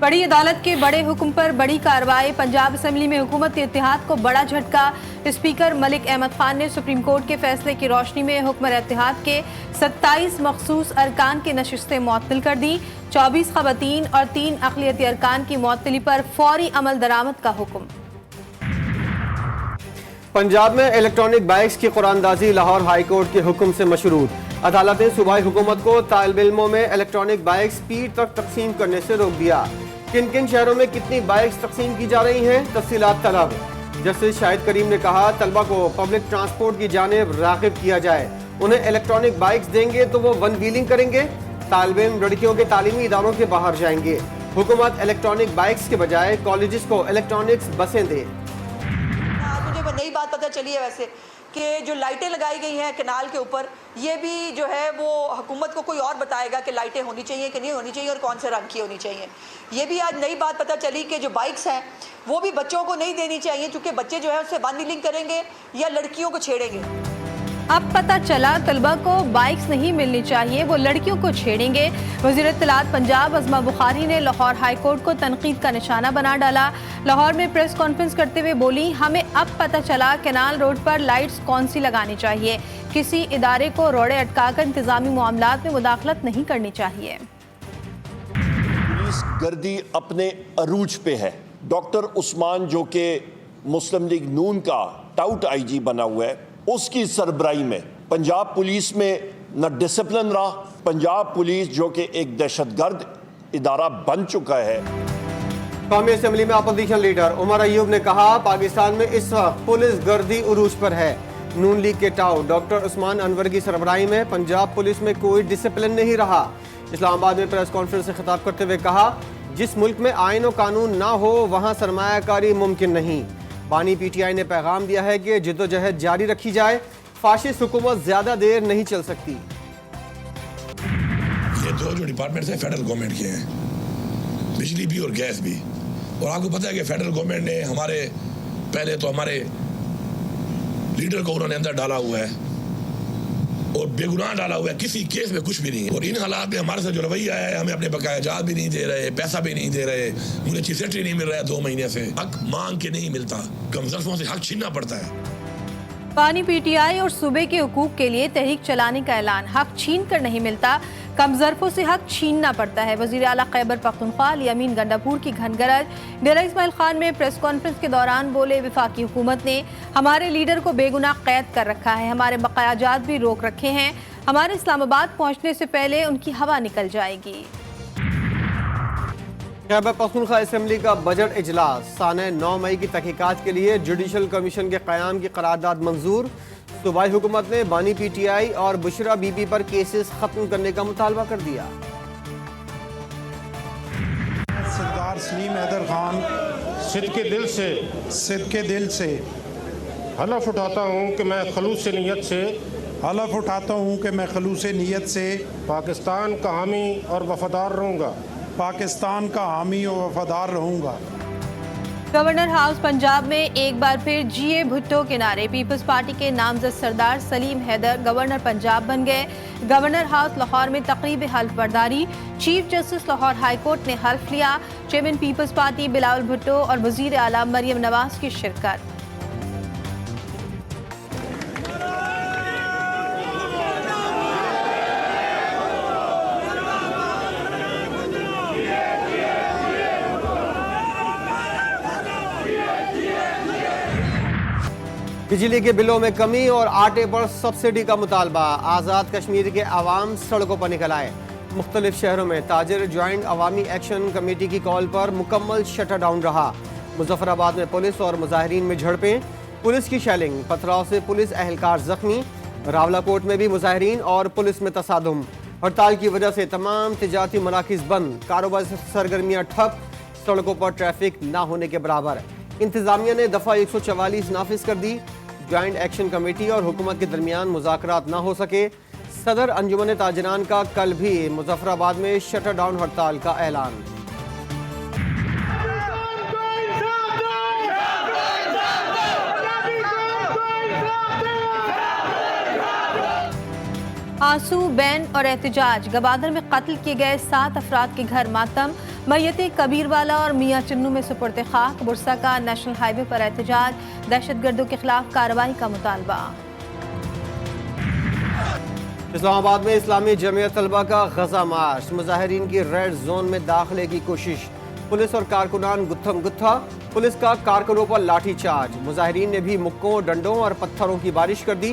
बड़ी अदालत के बड़े हुक्म पर बड़ी कार्रवाई। पंजाब असेंबली में हुकूमत इत्तेहाद को बड़ा झटका। स्पीकर मलिक अहमद खान ने सुप्रीम कोर्ट के फैसले की रोशनी में हुक्म इत्तेहाद के 27 मखसूस अरकान की नशिस्तें मुअत्तल कर दी। 24 ख़वातीन और 3 अक़लियती अरकान की मुअत्तली पर फौरी अमल दरामद का हुक्म। पंजाब में इलेक्ट्रॉनिक बाइक्स की कुरानदाजी लाहौर हाई कोर्ट के हुक्म से मशरूत। अदालत ने सूबाई हुकूमत को तालिब इल्मों में इलेक्ट्रॉनिक बाइक्स पीर तक तकसीम करने से रोक दिया। किन किन शहरों में कितनी बाइक्स तकसीम की जा रही हैं, तफसीलात तलब। जस्टिस शाहिद करीम ने कहा, तलबा को पब्लिक ट्रांसपोर्ट की जानिब राग़िब किया जाए। उन्हें इलेक्ट्रॉनिक बाइक्स देंगे तो वो वन व्हीलिंग करेंगे। तालिब इल्म लड़कियों के तालीमी इदारों के बाहर जाएंगे। हुकूमत इलेक्ट्रॉनिक बाइक्स के बजाय कॉलेजेस को इलेक्ट्रॉनिक्स बसें दे। मुझे वो नई बात पता चली है वैसे कि जो लाइटें लगाई गई हैं कैनाल के ऊपर, ये भी जो है वो हुकूमत को कोई और बताएगा कि लाइटें होनी चाहिए कि नहीं होनी चाहिए और कौन से रंग की होनी चाहिए। ये भी आज नई बात पता चली कि जो बाइक्स हैं वो भी बच्चों को नहीं देनी चाहिए, क्योंकि बच्चे जो है उससे वन व्हीलिंग करेंगे या लड़कियों को छेड़ेंगे। अब पता चला तलबा को बाइक्स नहीं मिलनी चाहिए, वो लड़कियों को छेड़ेंगे। वज़ीर इत्तलात पंजाब अज़मा बुखारी ने लाहौर हाई कोर्ट को तनकीद का निशाना बना डाला। लाहौर में प्रेस कॉन्फ्रेंस करते हुए बोली, हमें अब पता चला कैनाल रोड पर लाइट्स कौन सी लगानी चाहिए। किसी इदारे को रोड़े अटकाकर इंतजामी मामलात में मुदाखलत नहीं करनी चाहिए। पुलिस गर्दी अपने अरूज पे है। डॉक्टर उस्मान जो कि मुस्लिम लीग नून का टाउट आईजी बना हुआ है, उसकी सरबराही में पंजाब पुलिस में न डिसिप्लिन रहा। पंजाब पुलिस जो कि एक दहशतगर्द इदारा बन चुका है। कौमी असेंबली में अपोजिशन लीडर उमर अयूब ने कहा, पाकिस्तान में इस वक्त पुलिस गर्दी उरूज पर है। नून लीग के टाउ डॉक्टर उस्मान अनवर की सरबराही में पंजाब पुलिस में कोई डिसिप्लिन नहीं रहा। इस्लामाबाद में प्रेस कॉन्फ्रेंस से खिताब करते हुए कहा, जिस मुल्क में आईन और कानून ना हो वहाँ सरमायाकारी मुमकिन नहीं। बानी पीटीआई ने पैगाम दिया है कि जिद्दोजहद जारी रखी जाए, फाशिस्ट हुकूमत ज्यादा देर नहीं चल सकती। ये दो जो डिपार्टमेंट्स हैं फेडरल गवर्नमेंट के हैं, बिजली भी और गैस भी। और आपको पता है कि फेडरल गवर्नमेंट ने हमारे पहले तो हमारे लीडर को उन्होंने अंदर डाला हुआ है और बेगुनाह डाला हुआ है, किसी केस में कुछ भी नहीं है। और इन हालात में हमारे साथ जो रवैया है, हमें अपने बकाया जात भी नहीं दे रहे, पैसा भी नहीं दे रहे, मुझे चीफ सेक्रेटरी नहीं मिल रहा है 2 महीने से, हक मांग के नहीं मिलता, कमजोरों से हक छीनना पड़ता है। बानी पीटीआई और सूबे के हुकूक के लिए तहरीक चलाने का ऐलान, हक छीन कर नहीं मिलता, कमजरफों से हक छीनना पड़ता है। वज़ीर आला खैबर पख्तूनख्वा यामीन गंडापुर की घनगरज। डेरा इस्माइल खान में प्रेस कॉन्फ्रेंस के दौरान बोले, वफाकी हुकूमत ने हमारे लीडर को बेगुनाह कैद कर रखा है, हमारे बकायाजात भी रोक रखे हैं, हमारे इस्लामाबाद पहुंचने से पहले उनकी हवा निकल जाएगी। खैबर पख्तूनख्वा असेंबली का बजट इजलास, साने 9 मई की तहकीकात के लिए जुडिशल कमीशन के क़याम की करारदाद मंजूर। सूबाई हुकूमत ने बानी पीटीआई और बुशरा बीबी पर केसेस खत्म करने का मुतालबा कर दिया। सरदार सलीम हैदर खान सिद्ध के दिल से हलफ उठाता हूँ कि मैं खलूस नीयत से पाकिस्तान का हामी और वफादार रहूँगा। गवर्नर हाउस पंजाब में एक बार फिर जीए भुट्टो के नारे। पीपल्स पार्टी के नामजद सरदार सलीम हैदर गवर्नर पंजाब बन गए। गवर्नर हाउस लाहौर में तकरीब हल्फ बर्दारी। Chief justice Lahore high court ने हल्फ लिया। Chairman Peoples Party Bilawal Bhutto और वजीर आला मरियम नवाज की शिरकत। बिजली के बिलों में कमी और आटे पर सब्सिडी का मुतालबा। आज़ाद कश्मीर के अवाम सड़कों पर निकल आए। मुख्तलिफ शहरों में ताजिर ज्वाइंट अवामी एक्शन कमेटी की कॉल पर मुकम्मल शटर डाउन रहा। मुजफ्फराबाद में पुलिस और मुजाहिरीन में झड़पें, पुलिस की शेलिंग, पथराव से पुलिस एहलकार जख्मी। रावलाकोट में भी मुजाहिरीन और पुलिस में तसादुम। हड़ताल की वजह से तमाम तिजारती मराकिज बंद, कारोबारी सरगर्मियाँ ठप, सड़कों पर ट्रैफिक ना होने के बराबर। इंतजामिया ने दफ़ा 144 नाफिज कर दी। ज्वाइंट एक्शन कमेटी और हुकूमत के दरमियान मुज़ाकरात ना हो सके। सदर अंजुमन ताजरान का कल भी मुजफ्फराबाद में शटर डाउन हड़ताल का ऐलान। आंसू, बैन और एहतजाज। गवादर में कत्ल किए गए 7 अफराद के घर मातम। मैयतें कबीरवाला और मियाँ चन्नू में सुपुर्द खाक। बुरसा का नेशनल हाईवे पर एहतजाज, दहशतगर्दों के खिलाफ कार्रवाई का मुतालबा। इस्लामाबाद में इस्लामी जमीयत तलबा का गजा मार्च, मुजाहिरीन की रेड जोन में दाखिले की कोशिश, पुलिस और कारकुनान गुत्थम गुत्था, पुलिस का कारकुनों पर लाठी चार्ज। मुजाहिरीन ने भी मुक्कों, डंडों और पत्थरों की बारिश कर दी।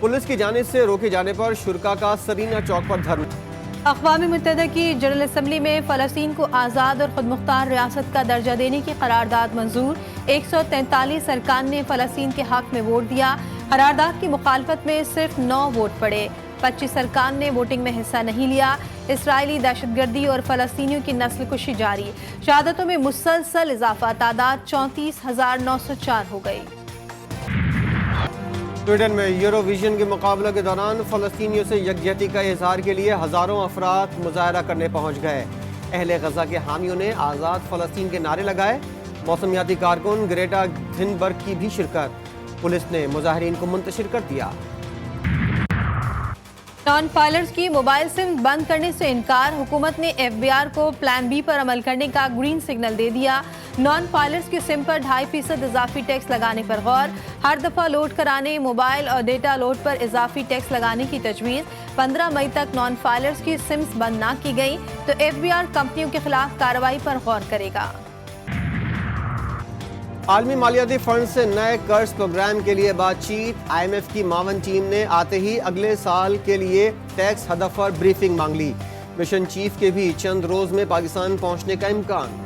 पुलिस की जानिब से रोके जाने पर शुरका का सरीना चौक पर धरना। अक़वाम मुत्तहिदा की जनरल असम्बली में फ़लस्तीन को आज़ाद और खुद मुख्तार रियासत का दर्जा देने की करारदाद मंजूर। 143 अरकान ने फ़लस्तीन के हक में वोट दिया। करारदाद की मुखालफत में सिर्फ 9 वोट पड़े। 25 अरकान ने वोटिंग में हिस्सा नहीं लिया। इसराइली दहशतगर्दी और फ़लस्तीनियों की नस्ल कुशी जारी, शहादतों में मुसलसल इजाफा, तादाद 34,904 हो गई। स्वीडन में यूरोविजन के मुकाबले के दौरान फ़लस्तीनियों से यकजहती का इजहार के लिए हज़ारों अफराद मुजाहरा करने पहुँच गए। अहले गजा के हामियों ने आज़ाद फ़लस्तीन के नारे लगाए। मौसमियाती कारकुन ग्रेटा थिनबर्ग की भी शिरकत। पुलिस ने मुजाहिरीन को मुंतशिर कर दिया। नॉन फाइलर्स की मोबाइल सिम बंद करने से इनकार, हुकूमत ने FBR को प्लान बी पर अमल करने का ग्रीन सिग्नल दे दिया। नॉन फाइलर्स की सिम पर 2.5% इजाफी टैक्स लगाने पर गौर, हर दफ़ा लोड कराने मोबाइल और डेटा लोड पर इजाफी टैक्स लगाने की तजवीज़। 15 मई तक नॉन फाइलर्स की सिम्स बंद ना की गई तो FBR कंपनियों के खिलाफ कार्रवाई पर गौर करेगा। आलमी मालियाती फंड से नए कर्ज प्रोग्राम के लिए बातचीत, IMF की मावन टीम ने आते ही अगले साल के लिए टैक्स हदफ पर ब्रीफिंग मांग ली। मिशन चीफ के भी चंद रोज में पाकिस्तान पहुंचने का इम्कान।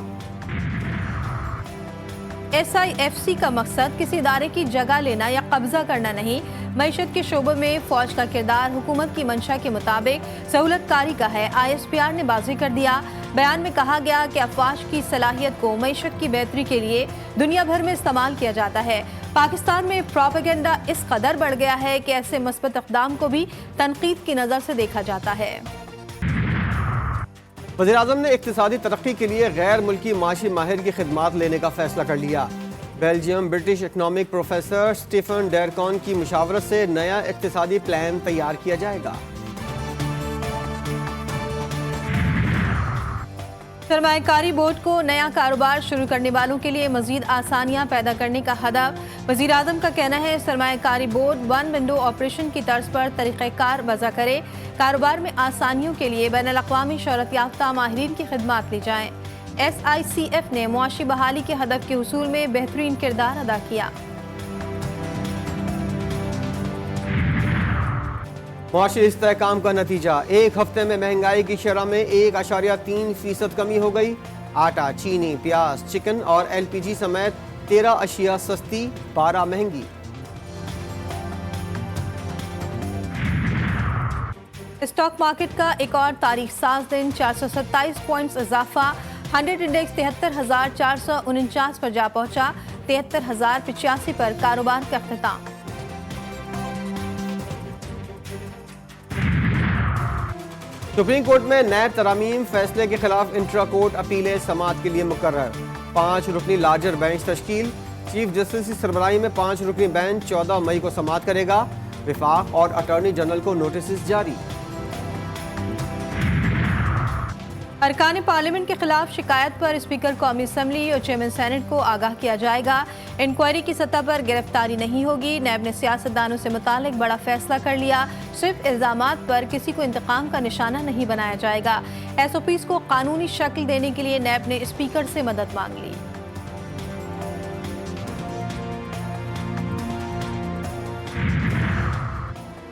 SIFC का मकसद किसी इदारे की जगह लेना या कब्जा करना नहीं, मईशत के शोबे में फौज का किरदार हुकूमत की मंशा के मुताबिक सहूलतकारी का है। ISPR ने बाजी कर दिया। बयान में कहा गया कि अफवाज की सलाहियत को मईशत की बेहतरी के लिए दुनिया भर में इस्तेमाल किया जाता है। पाकिस्तान में प्रोपेगेंडा इस कदर बढ़ गया है कि ऐसे मुस्बत इक़दाम को भी तनकीद की नज़र से देखा जाता है। वज़ीर-ए-आज़म ने इक़्तिसादी तरक्की के लिए गैर मुल्की माशी माहिर की खिदमात लेने का फैसला कर लिया। Belgium British economic professor Stephen Dercon की मुशावरत से नया इक़्तिसादी प्लान तैयार किया जाएगा। सरमायाकारी बोर्ड को नया कारोबार शुरू करने वालों के लिए मजीद आसानियां पैदा करने का हदफ। वज़ीर-ए-आज़म का कहना है सरमायाकारी बोर्ड वन विंडो ऑपरेशन की तर्ज पर तरीक़ेकार वज़ा करे। कारोबार में आसानियों के लिए बैनुल-अक़वामी शोहरत याफ्ता माहिरीन की खिदमात ली जाएँ। SICF ने मुआशी बहाली के हदफ के हुसूल में बेहतरीन किरदार अदा किया। मुआशी इस्तेहकाम का नतीजा, एक हफ्ते में महंगाई की शरह में 1.3% कमी हो गई। आटा, चीनी, प्याज, चिकन और LPG समेत 13 अशिया सस्ती, 12 महंगी। स्टॉक मार्केट का एक और तारीख साज दिन, 427 पॉइंट्स इजाफा, 100 इंडेक्स 73,449 पर जा पहुंचा। 73,085 पर कारोबार का अख्तिताम। सुप्रीम कोर्ट में नैब तरामीम फैसले के खिलाफ इंट्रा कोर्ट अपीलें समाअत के लिए मुकर्रर। 5 रुकनी लार्जर बेंच तश्कील। चीफ जस्टिस की सरबराही में 5 रुकनी बेंच 14 मई को समाअत करेगा। विफाक और अटॉर्नी जनरल को नोटिस जारी। अरकान पार्लियामेंट के खिलाफ शिकायत पर स्पीकर कौमी असम्बली और चेयरमैन सेनेट को आगाह किया जाएगा। इंक्वायरी की सतह पर गिरफ्तारी नहीं होगी। नैब ने सियासतदानों से मुतालिक बड़ा फैसला कर लिया। सिर्फ इल्जामात पर किसी को इंतकाम का निशाना नहीं बनाया जाएगा। SOPs को कानूनी शक्ल देने के लिए नैब ने स्पीकर से मदद मांग ली।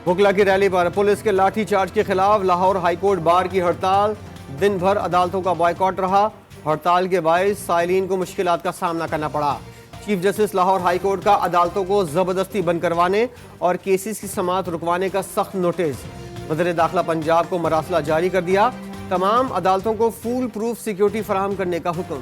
वकला की रैली पर पुलिस के लाठीचार्ज के खिलाफ लाहौर हाईकोर्ट बार की हड़ताल। दिन भर अदालतों का बॉयकॉट रहा। हड़ताल के बायस साइलिन को मुश्किलात का सामना करना पड़ा। चीफ जस्टिस लाहौर हाईकोर्ट का अदालतों को जबरदस्ती बंद करवाने और केसेस की समाअत रुकवाने का सख्त नोटिस। वज़ीर दाखिला पंजाब को मरासला जारी कर दिया। तमाम अदालतों को फूल प्रूफ सिक्योरिटी फराहम करने का हुक्म।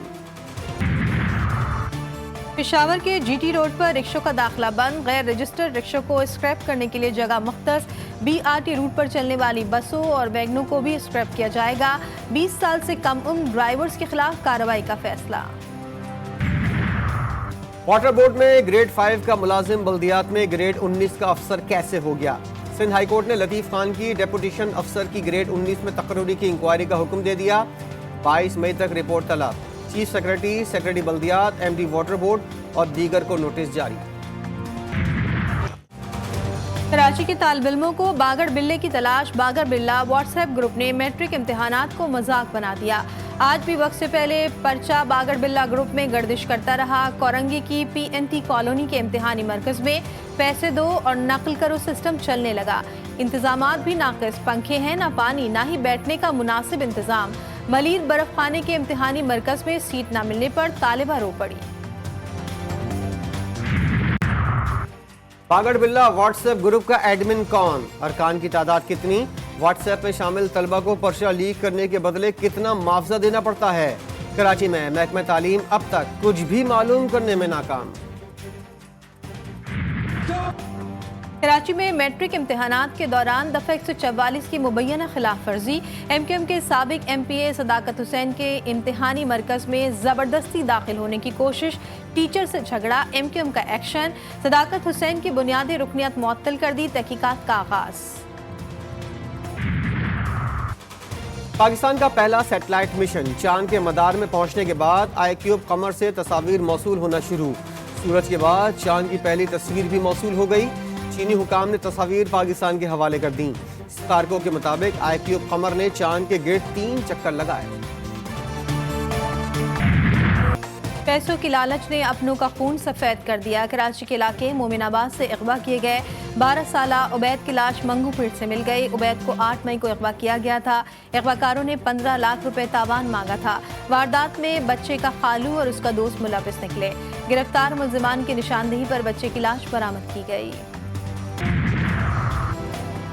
पेशावर के GT रोड पर रिक्शों का दाखिला बंद। गैर रजिस्टर्ड रिक्शों को स्क्रैप करने के लिए जगह मुख्तस। BRT रूट पर चलने वाली बसों और वैगनों को भी स्क्रैप किया जाएगा। 20 साल से कम उम्र ड्राइवर्स के खिलाफ कार्रवाई का फैसला। वाटर बोर्ड में ग्रेड 5 का मुलाजिम बल्दियात में ग्रेड 19 का अफसर कैसे हो गया। सिंध हाईकोर्ट ने लतीफ़ खान की डेपुटेशन अफसर की ग्रेड 19 में तकर्री की इंक्वायरी का हुक्म दे दिया। 22 मई तक रिपोर्ट तलब। चीफ सेक्रेटरी बल्दियात, MD वाटर बोर्ड और दीगर को नोटिस जारी। कराची के तालिब इल्मों को बागड़ बिल्ले की तलाश। बागड़ बिल्ला व्हाट्सएप ग्रुप ने मैट्रिक इम्तिहानात को मजाक बना दिया। आज भी वक्त से पहले पर्चा बागड़ बिल्ला ग्रुप में गर्दिश करता रहा। कोरंगी की PNT कॉलोनी के इम्तिहानी मरकज में पैसे दो और नकल करो सिस्टम चलने लगा। इंतजामात भी नाकिस, पंखे हैं ना पानी, ना ही बैठने का मुनासिब इंतजाम। मलीर बर्फ खाने के इम्तिहानी मरकज में सीट न मिलने पर तालिबा रो पड़ी। बागड़ बिल्ला व्हाट्सएप ग्रुप का एडमिन कौन? अरकान की तादाद कितनी? व्हाट्सएप में शामिल तलबा को पर्चा लीक करने के बदले कितना मुआवजा देना पड़ता है? कराची में महकमा तालीम अब तक कुछ भी मालूम करने में नाकाम। कराची में मैट्रिक इम्तिहानात के दौरान दफ़ा 144 की मुबैना खिलाफ वर्जी। MQM के साबिक MPA सदाकत हुसैन के इम्तिहानी मरकज में ज़बरदस्ती दाखिल होने की कोशिश, टीचर से झगड़ा, MQM का एक्शन। सदाकत हुसैन की बुनियादी रुकनियत मुअत्तल कर दी, तहकीकात का आगाज। पाकिस्तान का पहला सैटेलाइट मिशन चांद के मदार में पहुंचने के बाद iCube कमर से तस्वीर मौसूल होना शुरू। सूरज के बाद चांद की पहली तस्वीर भी मौसूल हो गई। चीनी हुकाम ने तस्वीर पाकिस्तान के हवाले कर दी। सितारकों के मुताबिक iCube कमर ने चांद के गिर्द 3 चक्कर लगाए। पैसों की लालच ने अपनों का खून सफेद कर दिया। कराची के इलाके मोमिनाबाद से अगवा किए गए 12 साला उबैद की लाश मंगू पीट से मिल गई। उबैद को 8 मई को अगवा किया गया था। अगवाकारों ने 15 लाख रुपए तावान मांगा था। वारदात में बच्चे का खालू और उसका दोस्त मुलविस निकले। गिरफ्तार मुल्जिमान की निशानदेही पर बच्चे की लाश बरामद की गई।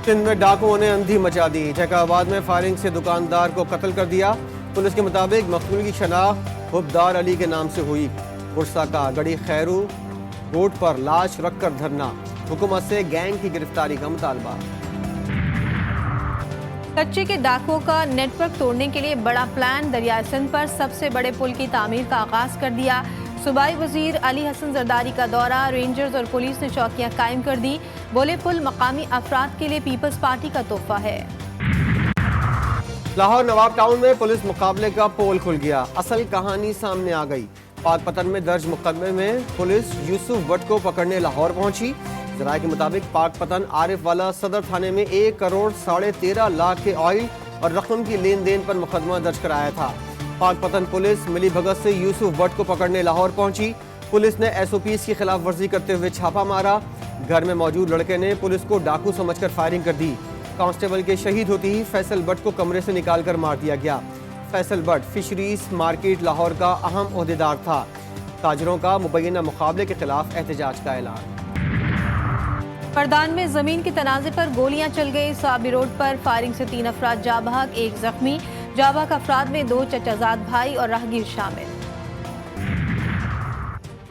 सिंध में डाकुओं ने अंधी मचा दी। जैकाबाद में फायरिंग से दुकानदार को कत्ल कर दिया। पुलिस के मुताबिक मकतूल की शनाख्त हुब्दार अली के नाम से हुई। गुरसा का गड़ी खैरू रोड पर लाश रखकर धरना। हुकूमत से गैंग की गिरफ्तारी का मुतालबा। कच्चे के डाकुओं का नेटवर्क तोड़ने के लिए बड़ा प्लान। दरियाए सिंध पर सबसे बड़े पुल की तामीर का आगाज कर दिया। सूबाई वजीर अली हसन जरदारी का दौरा। रेंजर्स और पुलिस ने चौकियां कायम कर दी। बोले पुल मकामी अफराद के लिए पीपल्स पार्टी का तोहफा है। लाहौर नवाब टाउन में पुलिस मुकाबले का पोल खुल गया। असल कहानी सामने आ गई। पाकपतन में दर्ज मुकदमे में पुलिस यूसुफ भट्ट को पकड़ने लाहौर पहुंची। जराये के मुताबिक पाकपतन आरिफ वाला सदर थाने में 1 करोड़ 13.5 लाख के ऑयल और रकम की लेन देन पर मुकदमा दर्ज कराया था। पाकपतन पुलिस मिली भगत से यूसुफ भट्ट को पकड़ने लाहौर पहुंची। पुलिस ने SOPs की खिलाफ वर्जी करते हुए छापा मारा। घर में मौजूद लड़के ने पुलिस को डाकू समझकर फायरिंग कर दी। कांस्टेबल के शहीद होते ही फैसल भट्ट को कमरे से निकालकर मार दिया गया। फैसल भट्ट फिशरीज मार्केट लाहौर का अहम ओहदेदार था। ताजरों का मुबैना मुकाबले के खिलाफ एहतजाज का ऐलान। फरदान में जमीन के तनाजे पर गोलियां चल गई। साबी रोड पर फायरिंग से 3 अफराद जाँ बहक, 1 जख्मी। जाँ बहक अफराद में 2 चचाजाद भाई और राहगीर शामिल।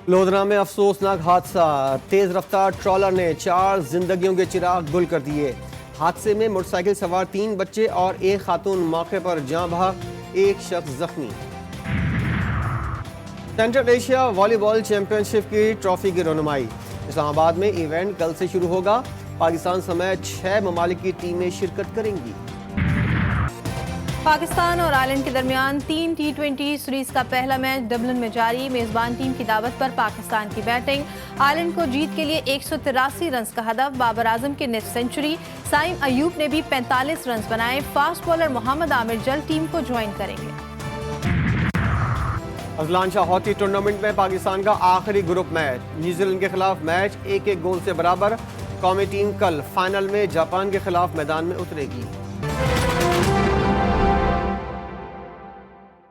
लोधरा में अफसोसनाक हादसा। तेज रफ्तार ट्रॉलर ने 4 जिंदगियों के चिराग गुल कर दिए। हादसे में मोटरसाइकिल सवार 3 बच्चे और 1 खातून मौके पर जाँ बहक, 1 शख्स जख्मी। सेंट्रल एशिया वॉलीबॉल चैंपियनशिप की ट्रॉफी की रनुमाई। इस्लामाबाद में इवेंट कल से शुरू होगा। पाकिस्तान समेत 6 ममालिक की टीमें शिरकत करेंगी। पाकिस्तान और आयरलैंड के दरमियान 3 T20 सीरीज का पहला मैच डबलिन में जारी। मेजबान टीम की दावत पर पाकिस्तान की बैटिंग। आयरलैंड को जीत के लिए 183 रन का हदफ। बाबर आजम की निस्फ सेंचुरी। साइम अयूब ने भी 45 रन बनाए। फास्ट बॉलर मोहम्मद आमिर जल्द टीम को ज्वाइन करेंगे। अजलान शाह हॉकी टूर्नामेंट में पाकिस्तान का आखिरी ग्रुप मैच। न्यूजीलैंड के खिलाफ मैच 1-1 गोल से बराबर। कौमी टीम कल फाइनल में जापान के खिलाफ मैदान में उतरेगी।